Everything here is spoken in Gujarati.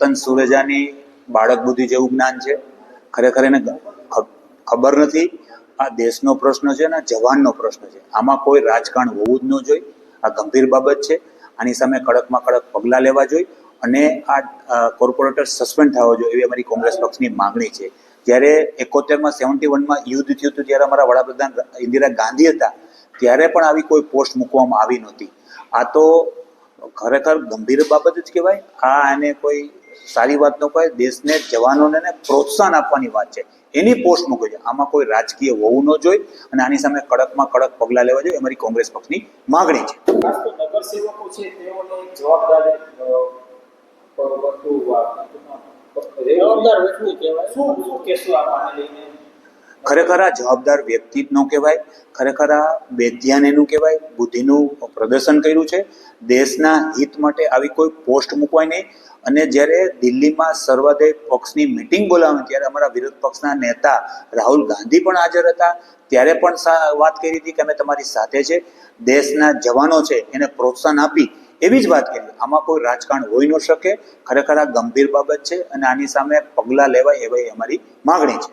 ચેતન સુરેજાની બાળક બુદ્ધિ જેવું જ્ઞાન છે. ખરેખર એને ખબર નથી આ દેશનો પ્રશ્ન છે ને જવાનનો પ્રશ્ન છે. આમાં કોઈ રાજકારણ હોવું જ ન જોઈએ. આ ગંભીર બાબત છે. આની સામે કડકમાં કડક પગલાં લેવા જોઈએ અને આ કોર્પોરેટર સસ્પેન્ડ થવા જોઈએ એવી અમારી કોંગ્રેસ પક્ષની માંગણી છે. જ્યારે 71માં 71માં યુદ્ધ થયું હતું ત્યારે અમારા વડાપ્રધાન ઇન્દિરા ગાંધી હતા ત્યારે પણ આવી કોઈ પોસ્ટ મૂકવામાં આવી નહોતી. આ તો ખરેખર ગંભીર બાબત જ કહેવાય. એને કોઈ સારી વાત ન કહેવાય. દેશને જવાનોને પ્રોત્સાહન આપવાની વાત છે, એની પોસ્ટ મૂકે છે. આમાં કોઈ રાજકીય હોવું ન જોઈએ અને આની સામે કડકમાં કડક પગલાં લેવા જોઈએ અમારી કોંગ્રેસ પક્ષની માંગણી છે. નગરસેવકો છે તેઓને જવાબદારી શું કહેશો આ પાને લઈને? ખરેખર આ જવાબદાર વ્યક્તિ જ ન કહેવાય. ખરેખર આ બેધ્યાન એનું કહેવાય. બુદ્ધિનું પ્રદર્શન કર્યું છે. દેશના હિત માટે આવી કોઈ પોસ્ટ મૂકવાય નહીં. અને જ્યારે દિલ્હીમાં સર્વોદય પક્ષની મિટિંગ બોલાવી ત્યારે અમારા વિરોધ પક્ષના નેતા રાહુલ ગાંધી પણ હાજર હતા. ત્યારે પણ વાત કરી હતી કે અમે તમારી સાથે છે, દેશના જવાનો છે એને પ્રોત્સાહન આપી એવી જ વાત કરી. આમાં કોઈ રાજકારણ હોઈ ન શકે. ખરેખર આ ગંભીર બાબત છે અને આની સામે પગલાં લેવાય એવી અમારી માગણી છે.